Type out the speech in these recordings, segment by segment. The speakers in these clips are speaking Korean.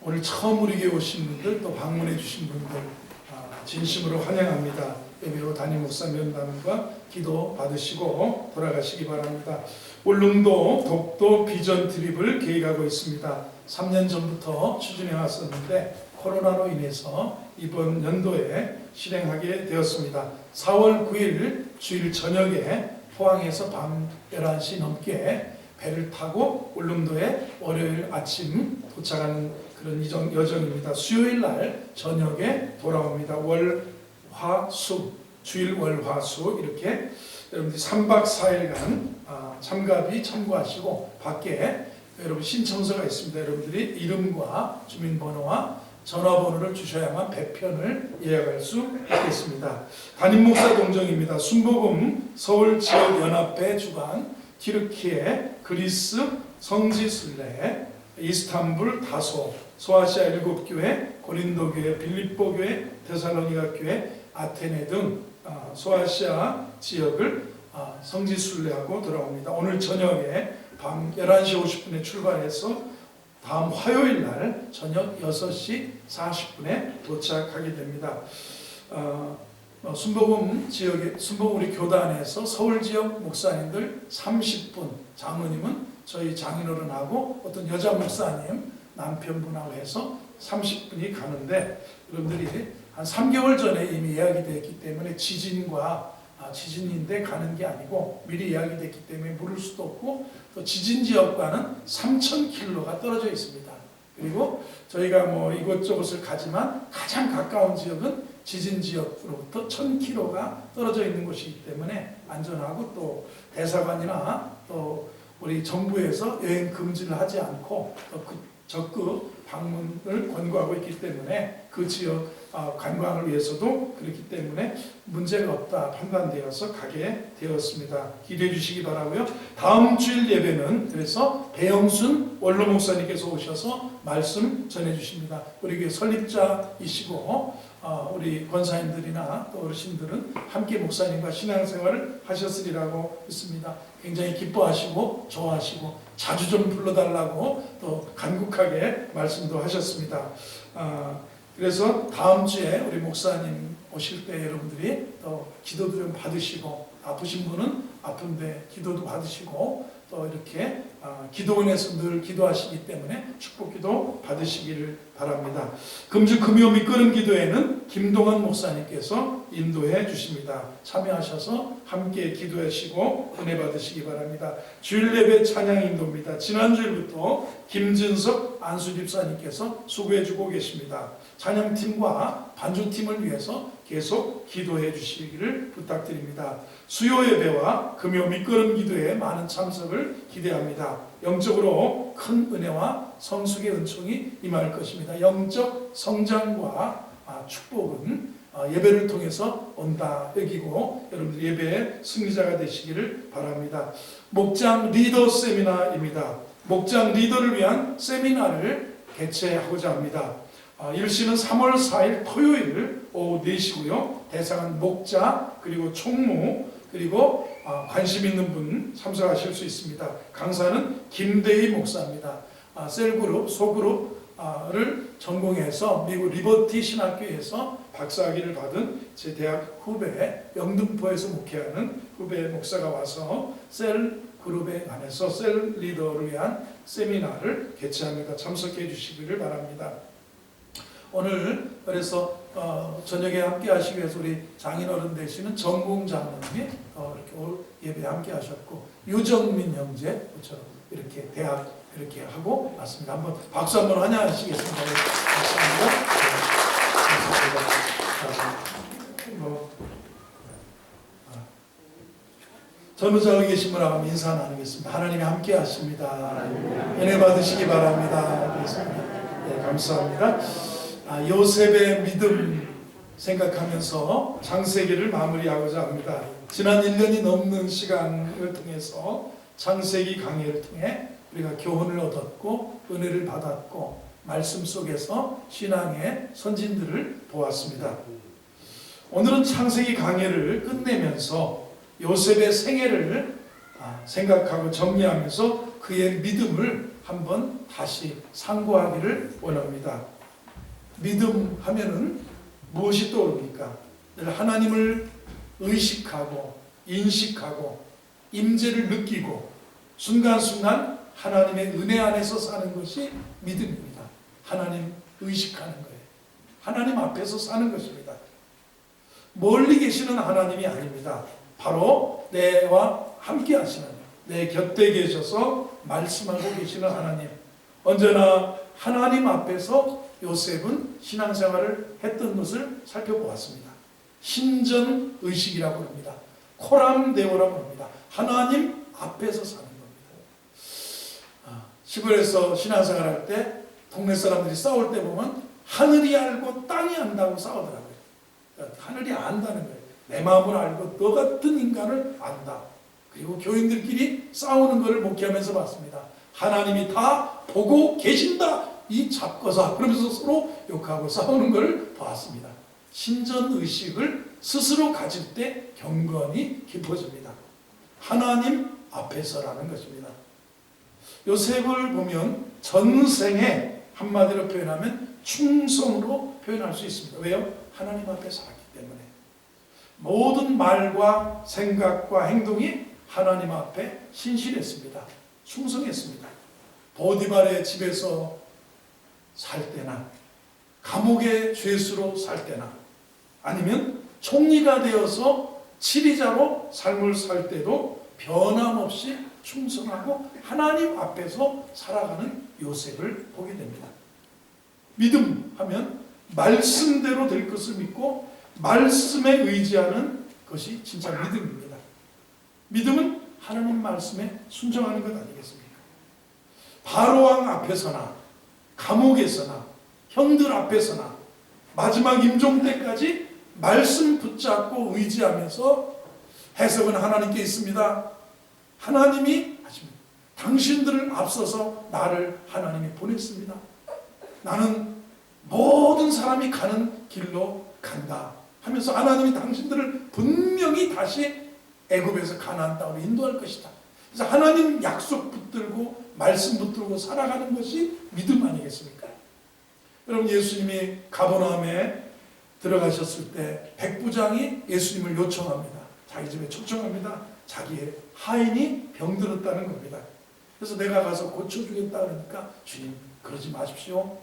오늘 처음 우리에게 오신 분들 또 방문해 주신 분들 진심으로 환영합니다. 예배로 담임 목사 면담과 기도 받으시고 돌아가시기 바랍니다. 울릉도 독도 비전 트립을 계획하고 있습니다. 3년 전부터 추진해 왔었는데 코로나로 인해서 이번 연도에 실행하게 되었습니다. 4월 9일 주일 저녁에 포항에서 밤 11시 넘게 배를 타고 울릉도에 월요일 아침 도착하는 그런 여정입니다. 수요일 날 저녁에 돌아옵니다. 월, 화, 수, 주일, 월, 화, 수 이렇게 여러분들이 3박 4일간 참가비 참고하시고 밖에 여러분 신청서가 있습니다. 여러분들이 이름과 주민번호와 전화번호를 주셔야만 배편을 예약할 수 있겠습니다. 담임 목사 동정입니다. 순복음 서울지역연합회 주관 튀르키예, 그리스, 성지순례, 이스탄불 다소, 소아시아 7교회, 고린도교회, 빌립보교회, 데살로니가교회, 아테네 등 소아시아 지역을 성지순례하고 돌아옵니다. 오늘 저녁에 밤 11시 50분에 출발해서 다음 화요일 날 저녁 6시 40분에 도착하게 됩니다. 순복음 지역의 순복음 우리 교단에서 서울 지역 목사님들 30분, 장로님은 저희 장인어른하고 어떤 여자 목사님 남편분하고 해서 30분이 가는데 여러분들이 한 3개월 전에 이미 예약이 되었기 때문에 지진인데 가는 게 아니고 미리 예약이 됐기 때문에 물을 수도 없고 또 지진 지역과는 3,000km가 떨어져 있습니다. 그리고 저희가 뭐 이곳저곳을 가지만 가장 가까운 지역은 지진 지역으로부터 1,000km가 떨어져 있는 곳이기 때문에 안전하고 또 대사관이나 또 우리 정부에서 여행 금지를 하지 않고 적극 방문을 권고하고 있기 때문에 그 지역 관광을 위해서도 그렇기 때문에 문제가 없다 판단되어서 가게 되었습니다. 기대해 주시기 바라고요. 다음 주일 예배는 그래서 배영순 원로 목사님께서 오셔서 말씀 전해 주십니다. 우리 교회 설립자이시고 우리 권사님들이나 또 어르신들은 함께 목사님과 신앙생활을 하셨으리라고 믿습니다. 굉장히 기뻐하시고 좋아하시고 자주 좀 불러달라고 또 간곡하게 말씀도 하셨습니다. 그래서 다음 주에 우리 목사님 오실 때 여러분들이 또 기도도 좀 받으시고 아프신 분은 아픈데 기도도 받으시고 또 이렇게 기도원에서 늘 기도하시기 때문에 축복기도 받으시기를 바랍니다. 금주 금요 밑거름 기도회는 김동환 목사님께서 인도해 주십니다. 참여하셔서 함께 기도하시고 은혜 받으시기 바랍니다. 주일 예배 찬양 인도입니다. 지난주일부터 김진석 안수집사님께서 수고해 주고 계십니다. 찬양팀과 반주팀을 위해서 계속 기도해 주시기를 부탁드립니다. 수요 예배와 금요 밑거름 기도에 많은 참석을 기대합니다. 영적으로 큰 은혜와 성숙의 은총이 임할 것입니다. 영적 성장과 축복은 예배를 통해서 온다 여기고 여러분들 예배의 승리자가 되시기를 바랍니다. 목장 리더 세미나입니다. 목장 리더를 위한 세미나를 개최하고자 합니다. 일시는 3월 4일 토요일 오후 4시고요. 대상은 목자 그리고 총무 그리고 관심 있는 분 참석하실 수 있습니다. 강사는 김대희 목사입니다. 셀그룹, 소그룹을 전공해서 미국 리버티 신학교에서 박사학위를 받은 제 대학 후배 영등포에서 목회하는 후배 목사가 와서 셀 그룹에 관해서 셀 리더를 위한 세미나를 개최합니다. 참석해 주시기를 바랍니다. 오늘 그래서 저녁에 함께 하시기 위해서 우리 장인어른 되시는 정공 장로님이 이렇게 예배에 함께 하셨고 유정민 형제처럼 이렇게 대학 이렇게 하고 왔습니다. 한번 박수 한번 환영하시겠습니다. 전우자가 계신 분 한번 인사 나누겠습니다. 하나님이 함께 하십니다. 은혜 받으시기 바랍니다. 네, 감사합니다. 요셉의 믿음 생각하면서 창세기를 마무리하고자 합니다. 지난 1년이 넘는 시간을 통해서 창세기 강의를 통해 우리가 교훈을 얻었고 은혜를 받았고 말씀 속에서 신앙의 선진들을 보았습니다. 오늘은 창세기 강의를 끝내면서 요셉의 생애를 생각하고 정리하면서 그의 믿음을 한번 다시 상고하기를 원합니다. 믿음 하면은 무엇이 떠오릅니까? 늘 하나님을 의식하고 인식하고 임재를 느끼고 순간순간 하나님의 은혜 안에서 사는 것이 믿음입니다. 하나님 의식하는 거예요. 하나님 앞에서 사는 것입니다. 멀리 계시는 하나님이 아닙니다. 바로 내와 함께 하시는, 내 곁에 계셔서 말씀하고 계시는 하나님. 언제나 하나님 앞에서 요셉은 신앙생활을 했던 것을 살펴보았습니다. 신전의식이라고 합니다. 코람데오라고 합니다. 하나님 앞에서 사는 겁니다. 시골에서 신앙생활할 때 동네 사람들이 싸울 때 보면 하늘이 알고 땅이 안다고 싸우더라고요. 하늘이 안다는 거예요. 내 마음을 알고 너 같은 인간을 안다. 그리고 교인들끼리 싸우는 것을 목회하면서 봤습니다. 하나님이 다 보고 계신다. 이 잡거사 그러면서 서로 욕하고 싸우는 걸 봤습니다. 신전의식을 스스로 가질 때 경건이 깊어집니다. 하나님 앞에서라는 것입니다. 요셉을 보면 전생에 한마디로 표현하면 충성으로 표현할 수 있습니다. 왜요? 하나님 앞에 살았기 때문에. 모든 말과 생각과 행동이 하나님 앞에 신실했습니다. 충성했습니다. 보디발의 집에서 살 때나 감옥의 죄수로 살 때나 아니면 총리가 되어서 치리자로 삶을 살 때도 변함없이 충성하고 하나님 앞에서 살아가는 요셉을 보게 됩니다. 믿음 하면 말씀대로 될 것을 믿고 말씀에 의지하는 것이 진짜 믿음입니다. 믿음은 하나님 말씀에 순종하는 것 아니겠습니까? 바로왕 앞에서나 감옥에서나 형들 앞에서나 마지막 임종 때까지 말씀 붙잡고 의지하면서 해석은 하나님께 있습니다. 하나님이 하십니다. 당신들을 앞서서 나를 하나님이 보냈습니다. 나는 모든 사람이 가는 길로 간다 하면서 하나님이 당신들을 분명히 다시 애굽에서 가나안 땅으로 인도할 것이다. 그래서 하나님 약속 붙들고 말씀 붙들고 살아가는 것이 믿음 아니겠습니까? 여러분, 예수님이 가버나움에 들어가셨을 때 백부장이 예수님을 요청합니다. 자기 집에 초청합니다. 자기의 하인이 병들었다는 겁니다. 그래서 내가 가서 고쳐주겠다 그러니까 주님 그러지 마십시오.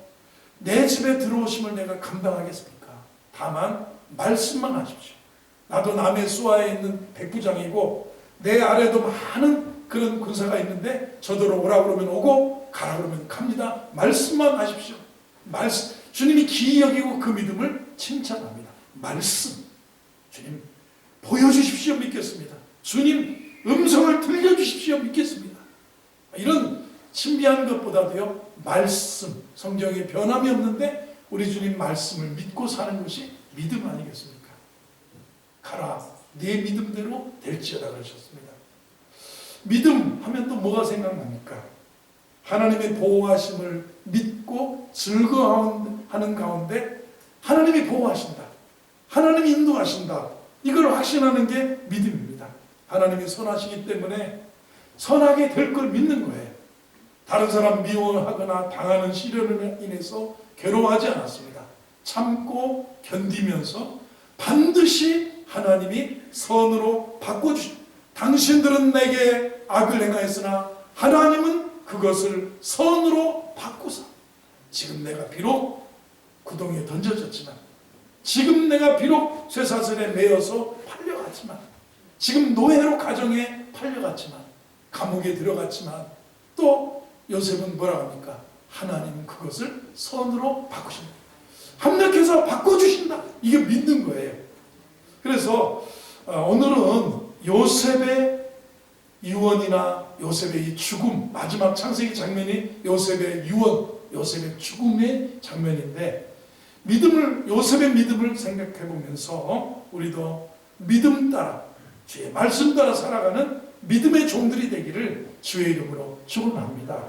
내 집에 들어오심을 내가 감당하겠습니까? 다만 말씀만 하십시오. 나도 남의 수하에 있는 백부장이고 내 아래도 많은 그런 군사가 있는데 저더러 오라 그러면 오고 가라 그러면 갑니다. 말씀만 하십시오. 말씀. 주님이 기이 여기고 그 믿음을 칭찬합니다. 말씀. 주님 보여주십시오. 믿겠습니다. 주님 음성을 들려주십시오. 믿겠습니다. 이런 신비한 것보다도요, 말씀, 성경에 변함이 없는데 우리 주님 말씀을 믿고 사는 것이 믿음 아니겠습니까? 가라, 네 믿음대로 될지어다 그러셨습니다. 믿음 하면 또 뭐가 생각납니까? 하나님의 보호하심을 믿고 즐거워하는 가운데 하나님이 보호하신다, 하나님이 인도하신다, 이걸 확신하는 게 믿음입니다. 하나님이 선하시기 때문에 선하게 될 걸 믿는 거예요. 다른 사람 미워하거나 당하는 시련으로 인해서 괴로워하지 않았습니다. 참고 견디면서 반드시 하나님이 선으로 바꿔주십니다. 당신들은 내게 악을 행하였으나 하나님은 그것을 선으로 바꾸사. 지금 내가 비록 구덩이에 던져졌지만, 지금 내가 비록 쇠사슬에 매여서 팔려갔지만, 지금 노예로 가정에 팔려갔지만, 감옥에 들어갔지만, 또 요셉은 뭐라 합니까? 하나님은 그것을 선으로 바꾸신다. 합력해서 바꿔주신다. 이게 믿는 거예요. 그래서 오늘은 요셉의 유언이나 요셉의 이 죽음, 마지막 창세기 장면이 요셉의 유언, 요셉의 죽음의 장면인데, 요셉의 믿음을 생각해 보면서 우리도 믿음 따라, 주의 말씀 따라 살아가는 믿음의 종들이 되기를 주의 이름으로 축원합니다.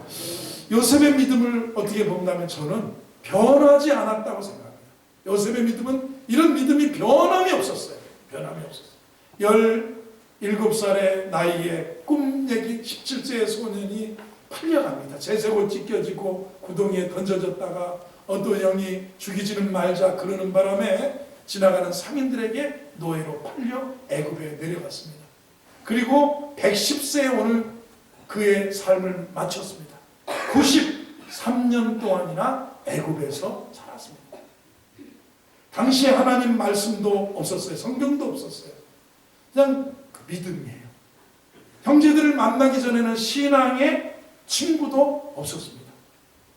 요셉의 믿음을 어떻게 본다면 저는 변하지 않았다고 생각합니다. 요셉의 믿음은 이런 믿음이 변함이 없었어요. 변함이 없었어요. 17살의 나이에 꿈 얘기 17세의 소년이 팔려갑니다. 제색옷 찢겨지고 구덩이에 던져졌다가 어떤 영이 죽이지는 말자 그러는 바람에 지나가는 상인들에게 노예로 팔려 애굽에 내려갔습니다. 그리고 110세에 오늘 그의 삶을 마쳤습니다. 93년 동안이나 애굽에서 살았습니다. 당시에 하나님 말씀도 없었어요. 성경도 없었어요. 그냥 믿음이에요. 형제들을 만나기 전에는 신앙의 친구도 없었습니다.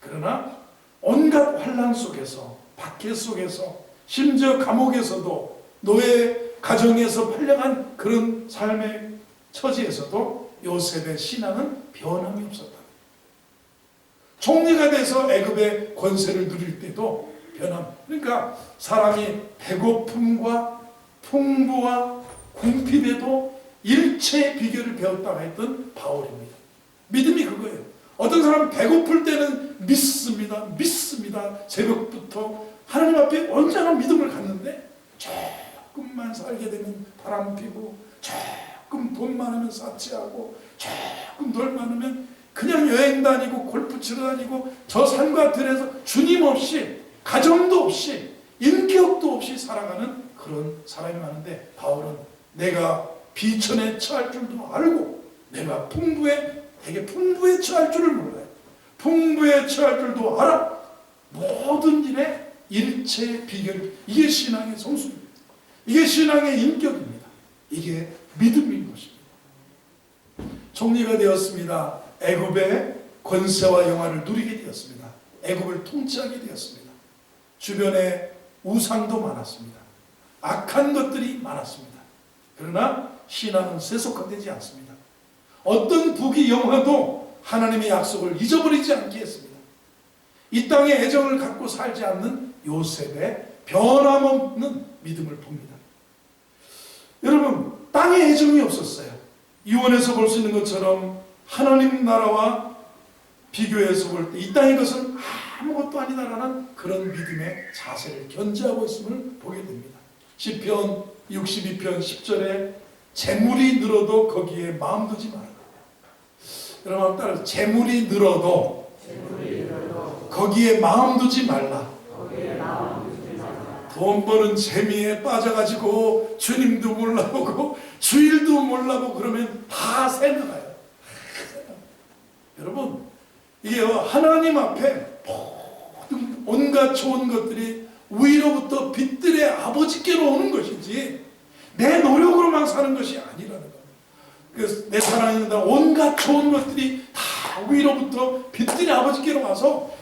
그러나 온갖 환난 속에서, 박해 속에서, 심지어 감옥에서도, 노예 가정에서 팔려간 그런 삶의 처지에서도 요셉의 신앙은 변함이 없었다. 총리가 돼서 애굽의 권세를 누릴 때도 그러니까 사람이 배고픔과 풍부와 궁핍에도 일체의 비결을 배웠다고 했던 바울입니다. 믿음이 그거예요. 어떤 사람은 배고플 때는 믿습니다. 새벽부터 하나님 앞에 언제나 믿음을 갖는데 조금만 살게 되면 바람 피고, 조금 돈 많으면 사치하고, 조금 덜 많으면 그냥 여행 다니고 골프 치러 다니고 저 산과 들에서 주님 없이, 가정도 없이, 인격도 없이 살아가는 그런 사람이 많은데, 바울은 내가 비천에 처할 줄도 알고 내가 되게 풍부에 처할 줄을 몰라요. 풍부에 처할 줄도 알아. 모든 일에 일체의 비결, 이게 신앙의 성수입니다. 이게 신앙의 인격입니다. 이게 믿음인 것입니다. 총리가 되었습니다. 애굽의 권세와 영화를 누리게 되었습니다. 애굽을 통치하게 되었습니다. 주변에 우상도 많았습니다. 악한 것들이 많았습니다. 그러나 신앙은 세속화되지 않습니다. 어떤 북이 영화도 하나님의 약속을 잊어버리지 않게 했습니다. 이 땅에 애정을 갖고 살지 않는 요셉의 변함없는 믿음을 봅니다. 여러분, 땅에 애정이 없었어요. 이원에서 볼 수 있는 것처럼 하나님 나라와 비교해서 볼 때 이 땅의 것은 아무것도 아니다라는 그런 믿음의 자세를 견지하고 있음을 보게 됩니다. 시편 62편 10절에 재물이 늘어도 거기에 마음 두지 마라. 여러분 따라서 재물이 늘어도 거기에 마음 두지 말라. 돈 버는 재미에 빠져가지고 주님도 몰라보고 주일도 몰라보고 그러면 다 새나가요. 여러분, 이게 하나님 앞에 모든 온갖 좋은 것들이 위로부터 빛들의 아버지께로 오는 것이지 내 노력으로만 사는 것이 아니라는 겁니다. 그래서 내 사랑입니다. 온갖 좋은 것들이 다 위로부터 빛들의 아버지께로 와서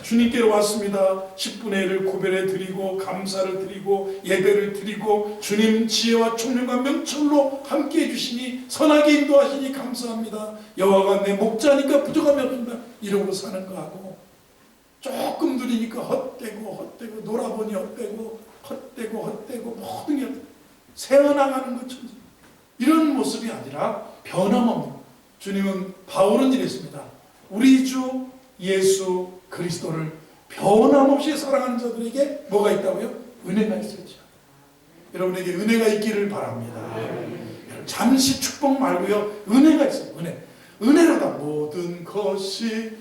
주님께로 왔습니다. 10분의 1을 구별해 드리고 감사를 드리고 예배를 드리고 주님 지혜와 총명과 명철로 함께해 주시니 선하게 인도하시니 감사합니다. 여호와가 내 목자니까 부족함이 없습니다. 이러고 사는 거하고 조금 누리니까 헛되고 놀아보니 헛되고 모든 게 새어나가는 것처럼 이런 모습이 아니라 변함없는, 주님은 바울은 이랬습니다. 우리 주 예수 그리스도를 변함없이 사랑하는 자들에게 뭐가 있다고요? 은혜가 있었죠. 여러분에게 은혜가 있기를 바랍니다. 잠시 축복 말고요, 은혜가 있어요. 은혜로다. 모든 것이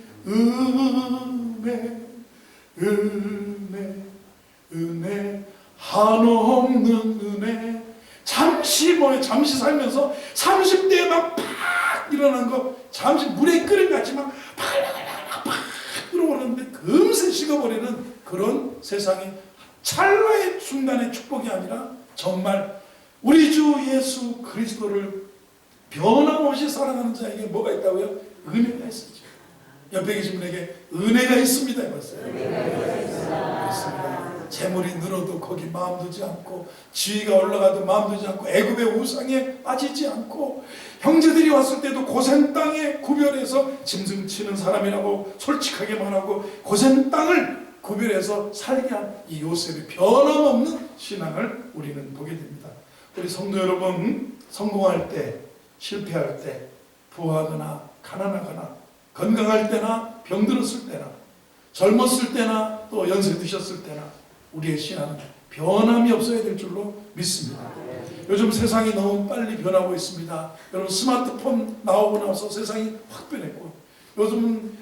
은혜 한없는 은혜. 잠시 살면서 30대에 막 팍 일어난 거 잠시 물에 끓인 같이 막 팍 끓어오르는데 금세 식어버리는 그런 세상에 찰나의 순간의 축복이 아니라 정말 우리 주 예수 그리스도를 변함없이 사랑하는 자에게 뭐가 있다고요? 은혜가 있었죠. 옆에 계신 분에게 은혜가 있습니다 해봤어요. 있습니다. 재물이 늘어도 거기 마음 두지 않고, 지위가 올라가도 마음 두지 않고, 애굽의 우상에 빠지지 않고, 형제들이 왔을 때도 고센 땅에 구별해서 짐승 치는 사람이라고 솔직하게 말하고 고센 땅을 구별해서 살게 한 이 요셉의 변함없는 신앙을 우리는 보게 됩니다. 우리 성도 여러분, 성공할 때, 실패할 때, 부하거나 가난하거나, 건강할 때나 병들었을 때나, 젊었을 때나 또 연세 드셨을 때나 우리의 신앙은 변함이 없어야 될 줄로 믿습니다. 요즘 세상이 너무 빨리 변하고 있습니다. 여러분, 스마트폰 나오고 나서 세상이 확 변했고, 요즘은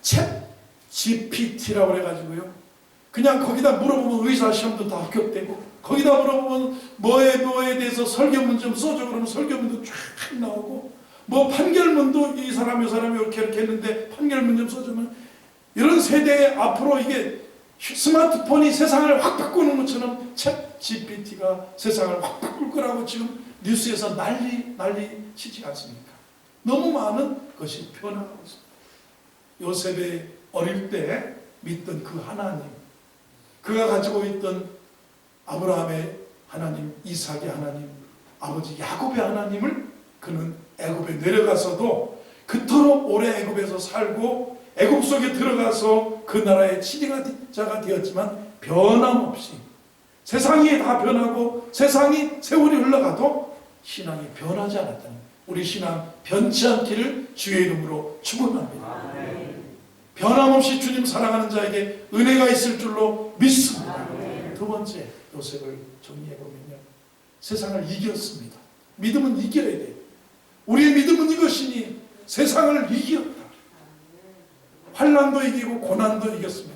챗 GPT라고 그래가지고요. 그냥 거기다 물어보면 의사 시험도 다 합격되고, 거기다 물어보면 뭐에 대해서 설교문 좀 써줘 그러면 설교문도 쫙 나오고, 뭐 판결문도 이 사람이 이렇게 했는데 판결문 좀 써주면, 이런 세대에 앞으로 이게 스마트폰이 세상을 확 바꾸는 것처럼 챗 GPT가 세상을 확 바꿀 거라고 지금 뉴스에서 난리 치지 않습니까? 너무 많은 것이 변화하고 있습니다. 요셉의 어릴 때 믿던 그 하나님, 그가 가지고 있던 아브라함의 하나님, 이삭의 하나님, 아버지 야곱의 하나님을 그는 애굽에 내려가서도 그토록 오래 애굽에서 살고 애굽 속에 들어가서 그 나라의 지도자가 되었지만 변함없이 세상이 다 변하고 세상이 세월이 흘러가도 신앙이 변하지 않았다는, 우리 신앙 변치 않기를 주의 이름으로 축원합니다. 변함없이 주님 사랑하는 자에게 은혜가 있을 줄로 믿습니다. 두 번째, 요셉을 정리해보면요, 세상을 이겼습니다. 믿음은 이겨야 돼요. 우리의 믿음은 이것이니 세상을 이겼다. 환난도 이기고 고난도 이겼습니다.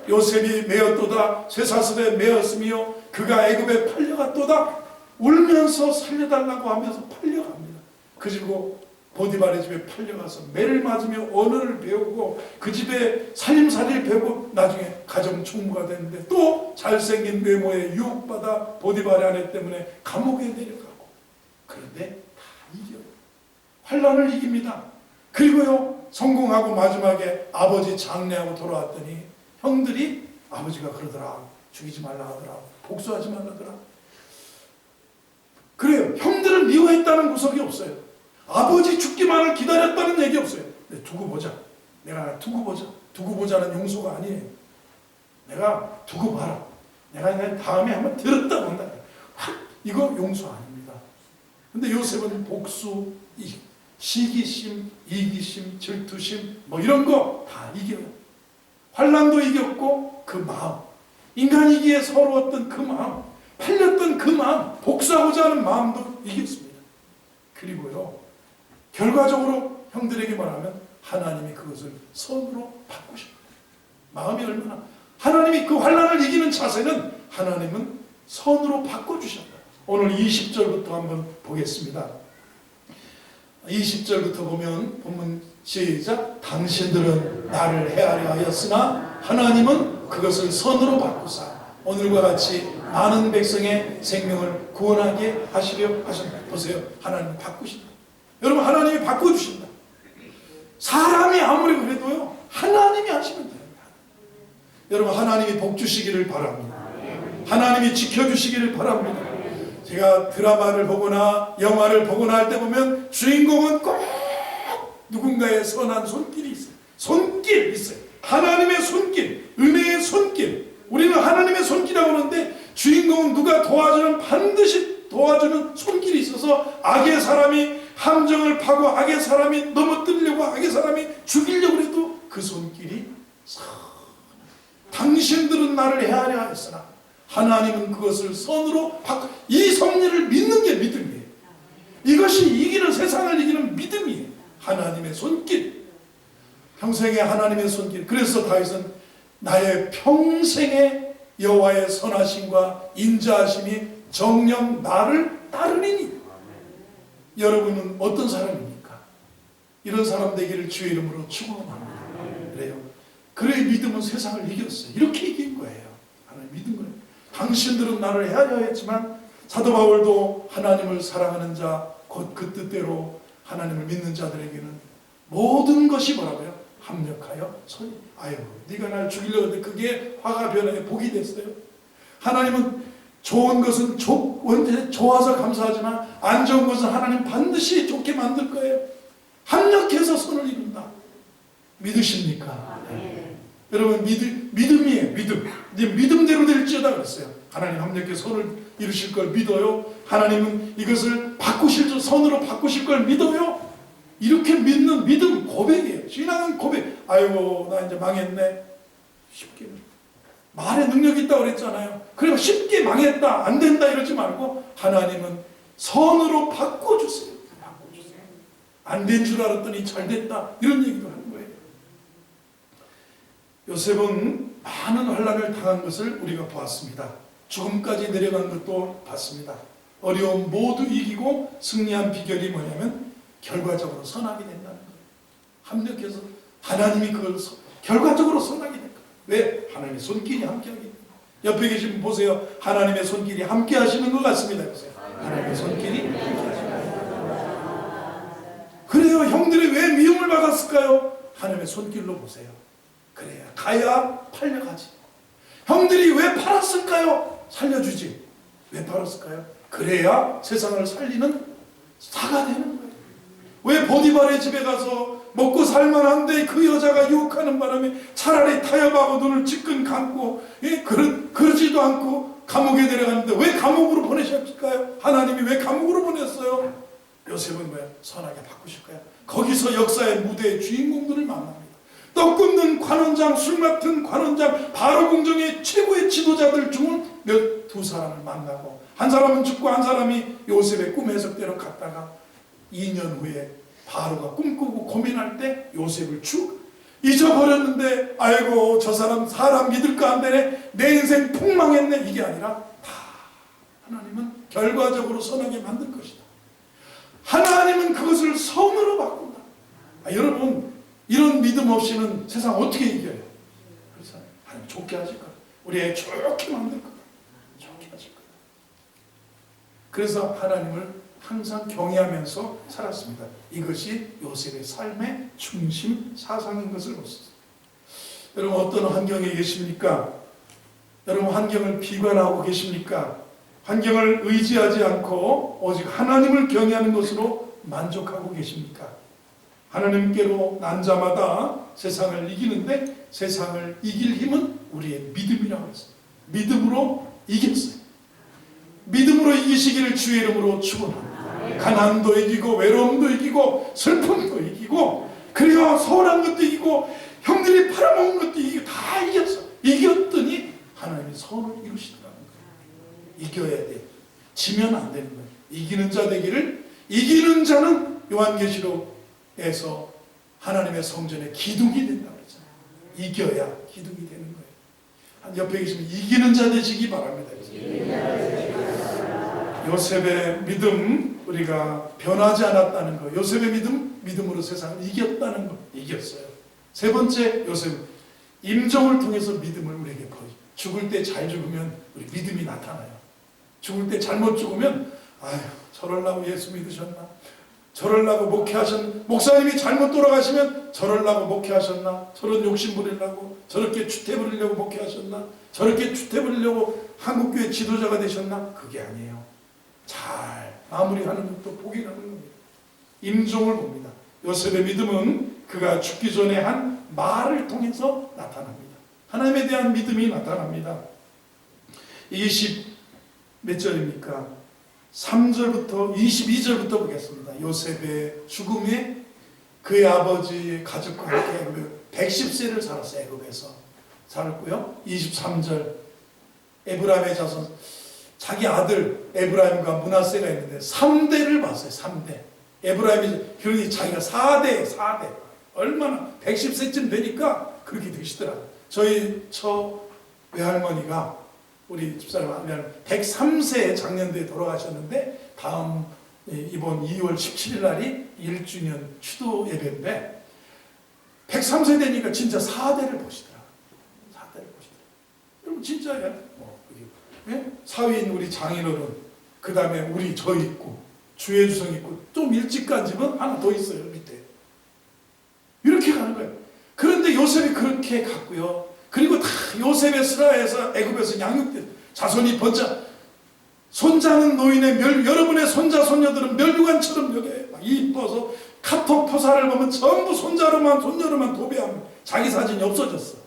요셉이 메었도다 쇠사슬에 메었으며 그가 애굽에 팔려갔도다, 울면서 살려달라고 하면서 팔려갑니다. 그리고 보디발의 집에 팔려가서 매를 맞으며 언어를 배우고 그 집에 살림살이를 배우고 나중에 가정총무가 됐는데 또 잘생긴 외모에 유혹받아 보디발의 아내 때문에 감옥에 내려가고, 그런데 다 이겨요. 환난을 이깁니다. 그리고요, 성공하고 마지막에 아버지 장례하고 돌아왔더니 형들이, 아버지가 그러더라, 죽이지 말라 하더라, 복수하지 말라 하더라. 그래요. 형들을 미워했다는 구석이 없어요. 아버지 죽기만을 기다렸다는 얘기 없어요. 두고 보자. 내가 두고 보자. 두고 보자는 용서가 아니에요. 내가 두고 봐라. 내가 다음에 한번 들었다 본다. 이거 용서 아닙니다. 근데 요셉은 복수, 시기심, 이기심, 질투심, 뭐 이런 거 다 이겨요. 환난도 이겼고 그 마음, 인간이기에 서러웠던 그 마음, 팔렸던 그 마음, 복수하고자 하는 마음도 이겼습니다. 그리고요, 결과적으로 형들에게 말하면 하나님이 그것을 선으로 바꾸십니다. 마음이 얼마나, 하나님이 그 환난을 이기는 자세는 하나님은 선으로 바꿔주셨다. 오늘 20절부터 한번 보겠습니다. 20절부터 보면 본문 시작. 당신들은 나를 헤아려 하였으나 하나님은 그것을 선으로 바꾸사 오늘과 같이 많은 백성의 생명을 구원하게 하시려 하신다. 보세요. 하나님 바꾸신다. 여러분, 하나님이 바꿔주신다. 사람이 아무리 그래도요, 하나님이 하시면 됩니다. 여러분, 하나님이 복 주시기를 바랍니다. 하나님이 지켜주시기를 바랍니다. 제가 드라마를 보거나 영화를 보거나 할 때 보면 주인공은 꼭 누군가의 선한 손길이 있어요. 손길 있어요. 하나님의 손길, 은혜의 손길. 우리는 하나님의 손길이라고 하는데 주인공은 누가 도와주는, 반드시 도와주는 손길이 있어서 악의 사람이 함정을 파고 악의 사람이 넘어뜨리려고, 악의 사람이 죽이려고 해도 그 손길이 당신들은 나를 헤아려 하였으나 하나님은 그것을 선으로 바꿔. 이 섭리를 믿는 게 믿음이에요. 이것이 이기는, 세상을 이기는 믿음이에요. 하나님의 손길, 평생의 하나님의 손길. 그래서 다윗은 나의 평생의 여호와의 선하심과 인자하심이 정녕 나를 따르리니. 여러분은 어떤 사람입니까? 이런 사람 되기를 주의 이름으로 축원합니다. 그래요. 그의 믿음은 세상을 이겼어요. 이렇게 이긴 거예요. 하나님 믿은 거예요. 당신들은 나를 헤아려 했지만, 사도 바울도 하나님을 사랑하는 자, 곧 그 뜻대로 하나님을 믿는 자들에게는 모든 것이 뭐라고요? 합력하여 선이. 아유, 네가 날 죽이려고 했는데 그게 화가 변하게 복이 됐어요. 하나님은 좋은 것은 원래 좋아서 감사하지만 안 좋은 것은 하나님 반드시 좋게 만들 거예요. 합력해서 선을 이룬다. 믿으십니까? 네. 여러분, 믿음이에요. 믿음. 네 믿음대로 될지어다 그랬어요. 하나님 합력해 선을 이루실 걸 믿어요. 하나님은 이것을 바꾸실 줄, 선으로 바꾸실 걸 믿어요. 이렇게 믿는 믿음, 고백이에요. 신앙은 고백. 아이고, 나 이제 망했네. 쉽게 말에 능력이 있다고 그랬잖아요. 그리고 쉽게 망했다, 안 된다 이러지 말고 하나님은 선으로 바꿔주세요. 바꿔주세요. 안 된 줄 알았더니 잘 됐다. 이런 얘기도 하는 거예요. 요셉은 많은 환난을 당한 것을 우리가 보았습니다. 죽음까지 내려간 것도 봤습니다. 어려움 모두 이기고 승리한 비결이 뭐냐면 결과적으로 선하게 된다는 거예요. 합력해서 하나님이 그걸 결과적으로 선하게 된 거예요. 왜? 하나님의 손길이 함께하기 때문에. 옆에 계신 분 보세요. 하나님의 손길이 함께 하시는 것 같습니다. 보세요. 하나님의 손길이 함께 하시는 것. 그래요. 형들이 왜 미움을 받았을까요? 하나님의 손길로 보세요. 그래야 가야 팔려가지. 형들이 왜 팔았을까요? 살려주지. 왜 팔았을까요? 그래야 세상을 살리는 사가 되는 거예요. 왜 보디발의 집에 가서 먹고 살만한데 그 여자가 유혹하는 바람에 차라리 타협하고 눈을 찔끔 감고 그러지도 않고 감옥에 데려갔는데 왜 감옥으로 보내셨을까요? 하나님이 왜 감옥으로 보냈어요? 요셉은 뭐야? 선하게 바꾸실 거야. 거기서 역사의 무대의 주인공들을 만납니다. 떡 굽는 관원장, 술 맡은 관원장, 바로 궁정의 최고의 지도자들 중 두 사람을 만나고, 한 사람은 죽고 한 사람이 요셉의 꿈 해석대로 갔다가 2년 후에 바로가 꿈꾸고 고민할 때 요셉을 쭉 잊어버렸는데, 아이고 저 사람 믿을까 안 되네, 내 인생 폭망했네, 이게 아니라 다 하나님은 결과적으로 선하게 만들 것이다. 하나님은 그것을 선으로 바꾼다. 여러분, 이런 믿음 없이는 세상 어떻게 이겨요? 그래서 하나님 좋게 하실 거야. 우리 애 좋게 만들 거야. 좋게 하실 거야. 그래서 하나님을 항상 경외하면서 살았습니다. 이것이 요셉의 삶의 중심 사상인 것을 보셨습니다. 여러분, 어떤 환경에 계십니까? 여러분, 환경을 비관하고 계십니까? 환경을 의지하지 않고 오직 하나님을 경외하는 것으로 만족하고 계십니까? 하나님께로 난 자마다 세상을 이기는데, 세상을 이길 힘은 우리의 믿음이라고 했어요. 믿음으로 이겼어요. 믿음으로 이기시기를 주의 이름으로 축원합니다. 가난도 이기고 외로움도 이기고 슬픔도 이기고, 그리고 서운한 것도 이기고 형들이 팔아먹은 것도 이기고 다 이겼어. 이겼더니 하나님이 선을 이루시더라는 거예요. 이겨야 돼. 지면 안 되는 거예요. 이기는 자 되기를. 이기는 자는 요한계시록에서 하나님의 성전에 기둥이 된다고 그랬잖아요. 이겨야 기둥이 되는 거예요. 한 옆에 계시면 이기는 자 되시기 바랍니다. 요셉의 믿음, 우리가 변하지 않았다는 거. 요셉의 믿음으로 세상을 이겼다는 거. 이겼어요. 세 번째, 요셉은 임종을 통해서 믿음을 우리에게 보여요. 죽을 때 잘 죽으면 우리 믿음이 나타나요. 죽을 때 잘못 죽으면, 아휴, 저럴라고 예수 믿으셨나? 저럴라고 목사님이 잘못 돌아가시면 저럴라고 목회하셨나? 저런 욕심 부리려고, 저렇게 주태 부리려고 목회하셨나? 저렇게 주태 부리려고 한국교회 지도자가 되셨나? 그게 아니에요. 잘 마무리하는 것도 복이라는 겁니다. 임종을 봅니다. 요셉의 믿음은 그가 죽기 전에 한 말을 통해서 나타납니다. 하나님에 대한 믿음이 나타납니다. 20몇 절입니까? 3절부터 22절부터 보겠습니다. 요셉의 죽음에 그의 아버지의 가족과 함께 110세를 살았어요. 애굽에서 살았고요. 23절, 에브라임의 자손, 자기 아들 에브라임과 므낫세가 있는데 3대를 봤어요. 3대. 에브라임이, 그러니 자기가 4대예요. 4대. 얼마나 110세쯤 되니까 그렇게 되시더라고요. 저희 외할머니가, 우리 집사람 103세에 작년도에 돌아가셨는데, 이번 2월 17일 날이 1주년 추도 예배인데 103세 되니까 진짜 4대를 보시더라. 4대를 보시더라. 여러분 진짜예요. 예? 사위인 우리 장인어른, 그 다음에 저 있고 주의 주성 있고, 좀 일찍 간 집은 하나 더 있어요. 밑에. 이렇게 가는 거예요. 그런데 요셉이 그렇게 갔고요. 그리고 다 요셉의 스라에서 애굽에서 양육돼 자손이 번자, 손자는 노인의 여러분의 손자 손녀들은 멸류관처럼 여겨요. 막 이뻐서 카톡 포사를 보면 전부 손자로만 손녀로만 도배하면 자기 사진이 없어졌어.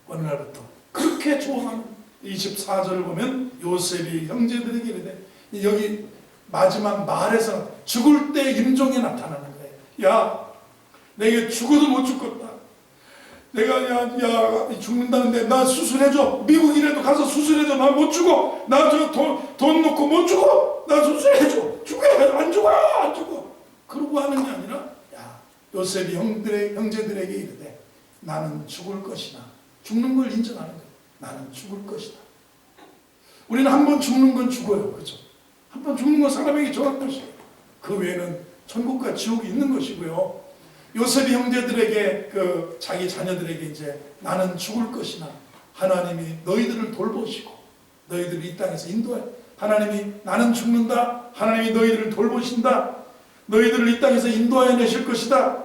어느 날부터 그렇게 좋아하는 24절을 보면 요셉이 형제들에게 이르되, 여기 마지막 말에서 죽을 때 임종에 나타나는 거예요. 야, 내게 죽어도 못 죽겠다. 내가 죽는다는데 나 수술해줘. 미국이라도 가서 수술해줘. 나 못 죽어. 나 저 돈 놓고 못 죽어. 나 수술해줘. 죽어. 안 죽어. 안 죽어. 그러고 하는 게 아니라 야, 요셉이 형제들에게 이르되 나는 죽을 것이나 죽는 걸 인정하는 거예요. 나는 죽을 것이다. 우리는 한 번 죽는 건 죽어요. 그렇죠? 한 번 죽는 건 사람에게 정한 것이에요. 그 외에는 천국과 지옥이 있는 것이고요. 요셉이 형제들에게 자기 자녀들에게 이제 나는 죽을 것이나 하나님이 너희들을 돌보시고 너희들을 이 땅에서 인도해. 하나님이 나는 죽는다. 하나님이 너희들을 돌보신다. 너희들을 이 땅에서 인도하여 내실 것이다.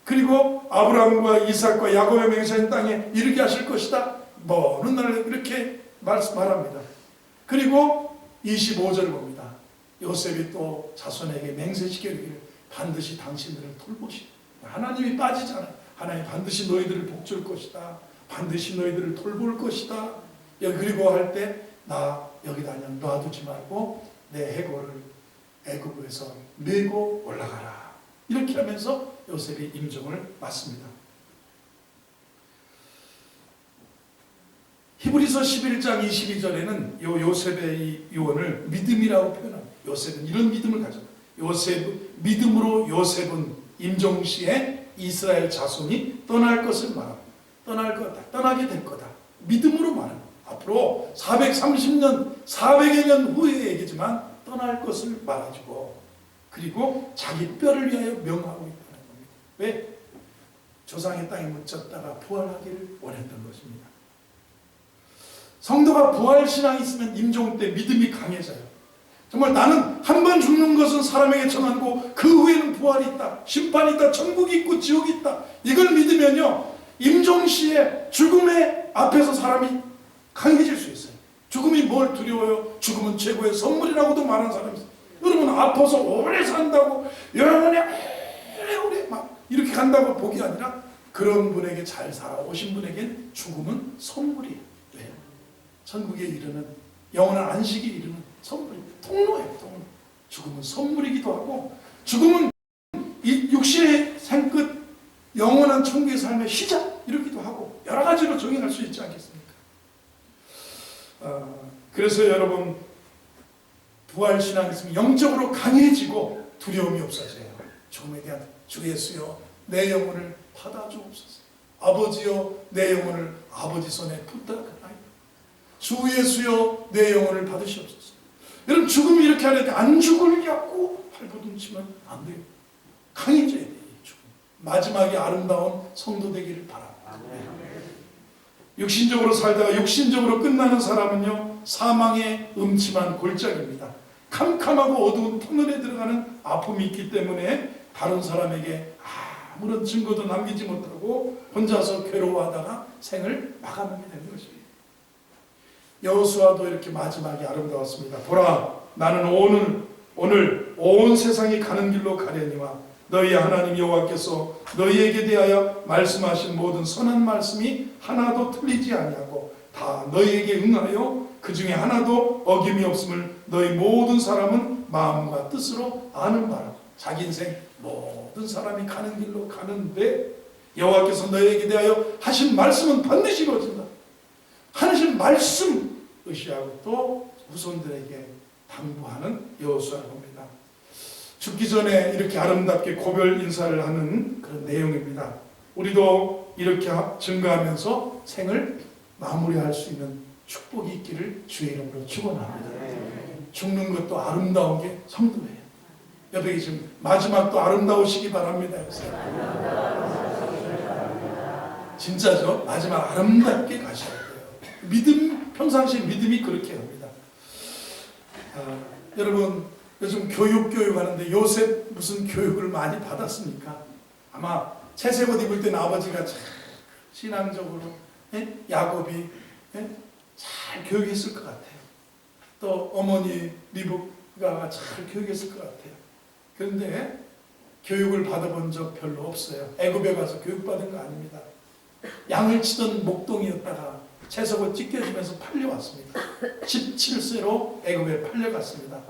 그리고 아브라함과 이삭과 야곱의 맹세한 땅에 이르게 하실 것이다. 어느 날 이렇게 말합니다. 그리고 25절을 봅니다. 요셉이 또 자손에게 맹세시키기를 반드시 당신들을 돌보시다. 하나님이 빠지잖아요. 하나님 반드시 너희들을 복줄 것이다. 반드시 너희들을 돌볼 것이다. 그리고 할 때 나 여기다 그냥 놔두지 말고 내 해골을 애굽에서 메고 올라가라. 이렇게 하면서 요셉이 임종을 받습니다. 히브리서 11장 22절에는 요셉의 이 유언을 믿음이라고 표현합니다. 요셉은 이런 믿음을 가졌다. 믿음으로 요셉은 임종시에 이스라엘 자손이 떠날 것을 말합니다. 떠날 거다. 떠나게 될 거다. 믿음으로 말합니다. 앞으로 430년, 400여 년 후의 얘기지만 떠날 것을 말해주고 그리고 자기 뼈를 위하여 명하고 있다는 겁니다. 왜? 조상의 땅에 묻혔다가 부활하기를 원했던 것입니다. 성도가 부활신앙이 있으면 임종 때 믿음이 강해져요. 정말 나는 한 번 죽는 것은 사람에게 정하고 그 후에는 부활이 있다. 심판이 있다. 천국이 있고 지옥이 있다. 이걸 믿으면요. 임종 시에 죽음의 앞에서 사람이 강해질 수 있어요. 죽음이 뭘 두려워요? 죽음은 최고의 선물이라고도 말하는 사람이 있어요. 여러분 아파서 오래 산다고 영원히 오래 막 이렇게 간다고 복이 아니라 그런 분에게 잘 살아오신 분에겐 죽음은 선물이에요. 왜요? 천국에 이르는 영원한 안식에 이르는 선물이에요. 통로예요. 통로. 죽음은 선물이기도 하고 죽음은 이 육신의 생끝 영원한 천국의 삶의 시작 이러기도 하고 여러 가지로 정의할 수 있지 않겠습니까? 그래서 여러분 부활신앙이 있으면 영적으로 강해지고 두려움이 없어져요. 죽음에 대한 주 예수여 내 영혼을 받아주옵소서. 아버지여 내 영혼을 아버지 손에 붙들어가나이다. 주 예수여 내 영혼을 받으시옵소서. 여러분 죽음이 이렇게 하니까 안 죽으려고 발버둥치면 안 돼요. 강해져야 돼요. 죽음. 마지막에 아름다운 성도 되기를 바랍니다. 육신적으로 살다가 육신적으로 끝나는 사람은요 사망의 음침한 골짜기입니다. 캄캄하고 어두운 터널에 들어가는 아픔이 있기 때문에 다른 사람에게 아무런 증거도 남기지 못하고 혼자서 괴로워하다가 생을 마감하게 되는 것입니다. 여호수아도 이렇게 마지막이 아름다웠습니다. 보라 나는 오늘 온 세상이 가는 길로 가려니와 너희 하나님 여호와께서 너희에게 대하여 말씀하신 모든 선한 말씀이 하나도 틀리지 아니하고 다 너희에게 응하여 그 중에 하나도 어김이 없음을 너희 모든 사람은 마음과 뜻으로 아는 바라. 자기 인생 모든 사람이 가는 길로 가는데 여호와께서 너희에게 대하여 하신 말씀은 반드시 이루어진다. 하신 말씀 의시하고 또 후손들에게 당부하는 여호수아를 봅니다. 죽기 전에 이렇게 아름답게 고별 인사를 하는 그런 내용입니다. 우리도 이렇게 증거하면서 생을 마무리할 수 있는 축복이 있기를 주의 이름으로 축원합니다. 죽는 것도 아름다운 게 성도예요. 옆에 계신 마지막도 아름다우시기 바랍니다. 진짜죠? 마지막 아름답게 가셔야 돼요. 평상시 믿음이 그렇게 합니다. 여러분 요즘 교육 하는데 요셉 무슨 교육을 많이 받았습니까? 아마 채색 옷 입을 때는 아버지가 참 신앙적으로 야곱이 잘 교육했을 것 같아요. 또 어머니 리브가가 잘 교육했을 것 같아요. 그런데 교육을 받아본 적 별로 없어요. 애굽에 가서 교육받은 거 아닙니다. 양을 치던 목동이었다가 채석을 찢겨지면서 팔려왔습니다. 17세로 애굽에 팔려갔습니다.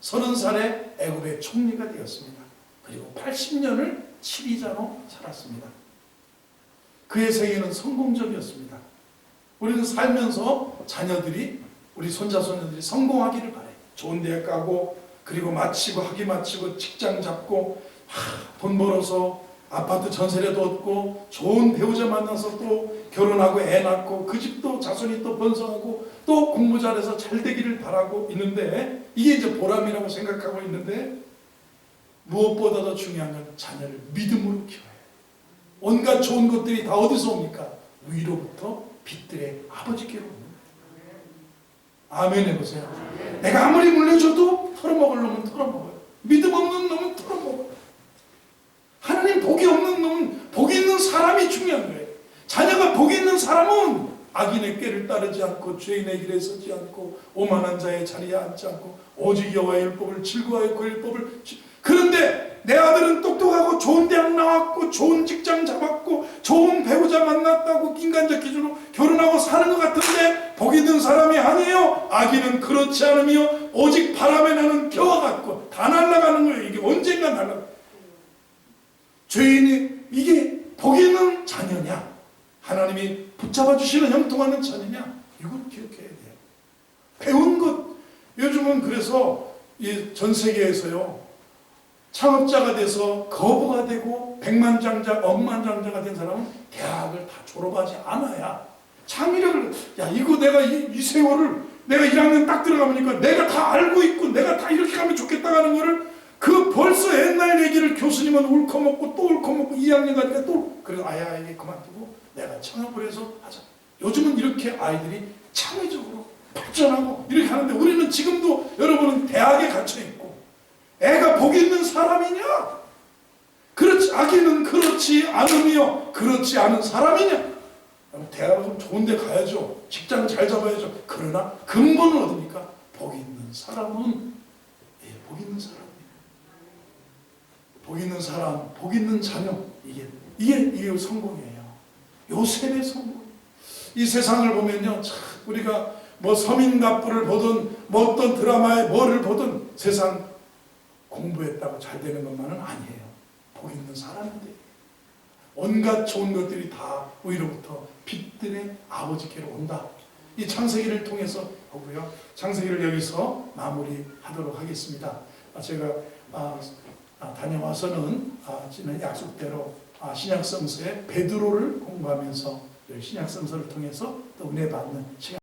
30살에 애굽의 총리가 되었습니다. 그리고 80년을 치리자로 살았습니다. 그의 생애는 성공적이었습니다. 우리는 살면서 자녀들이 우리 손자 손녀들이 성공하기를 바라요. 좋은 대학 가고 그리고 학위 마치고 직장 잡고 돈 벌어서 아파트 전세라도 얻고 좋은 배우자 만나서 또 결혼하고 애 낳고 그 집도 자손이 또 번성하고 또 공부 잘해서 잘 되기를 바라고 있는데, 이게 이제 보람이라고 생각하고 있는데, 무엇보다도 중요한 건 자녀를 믿음으로 키워요. 온갖 좋은 것들이 다 어디서 옵니까? 위로부터 빛들의 아버지께로 옵니다. 아멘 해보세요. 내가 아무리 물려줘도 털어먹을 놈은 털어먹어요. 믿음 없는 놈은 털어먹어요. 하나님 복이 없는 놈은, 복이 있는 사람이 중요한 거예요. 자녀가 복이 있는 사람은 악인의 꾀를 따르지 않고 죄인의 길에 서지 않고 오만한 자의 자리에 앉지 않고 오직 여호와의 율법을 즐거워하여 그 율법을. 그런데 내 아들은 똑똑하고 좋은 대학 나왔고 좋은 직장 잡았고 좋은 배우자 만났다고 인간적 기준으로 결혼하고 사는 것 같은데 복 있는 사람이 아니에요. 악인은 그렇지 않으며 오직 바람에 나는 겨와 같고 다 날아가는 거예요. 이게 언젠가 날아가요. 죄인이 이게 복 있는 자녀냐, 하나님이 붙잡아 주시는 형통하는 자녀냐, 이걸 기억해야 돼요. 배운 것, 요즘은 그래서 이 전 세계에서요, 창업자가 돼서 거부가 되고 백만장자, 억만장자가 된 사람은 대학을 다 졸업하지 않아야 창의력을, 야 이거 내가 이 세월을 내가 1학년 딱 들어가보니까 내가 다 알고 있고 내가 다 이렇게 가면 좋겠다 하는 거를, 그 벌써 옛날 얘기를 교수님은 울커먹고 또 울커먹고 2학년 가니까 또, 그래서 아야 이게 그만두고 내가 창업을 해서 하자. 요즘은 이렇게 아이들이 창의적으로 발전하고 이렇게 하는데, 우리는 지금도 여러분은 대학에 갇혀있고 애가 복 있는 사람이냐? 그렇지, 악인은 그렇지 않으며 그렇지 않은 사람이냐? 대학은 좀 좋은 데 가야죠. 직장 잘 잡아야죠. 그러나 근본은 어디입니까? 복 있는 사람은, 복 있는 사람, 복 있는 사람, 복 있는 자녀, 이게 성공이에요. 요셉의 성공. 이 세상을 보면요, 참 우리가 뭐 서민갑부를 보든 뭐 어떤 드라마에 뭐를 보든 세상 공부했다고 잘 되는 것만은 아니에요. 복 있는 사람인데 온갖 좋은 것들이 다 위로부터 빛들의 아버지께로 온다. 이 창세기를 통해서 보고요. 창세기를 여기서 마무리하도록 하겠습니다. 제가 다녀와서는 지난 약속대로 신약성서의 베드로를 공부하면서 신약성서를 통해서 또 은혜 받는 시간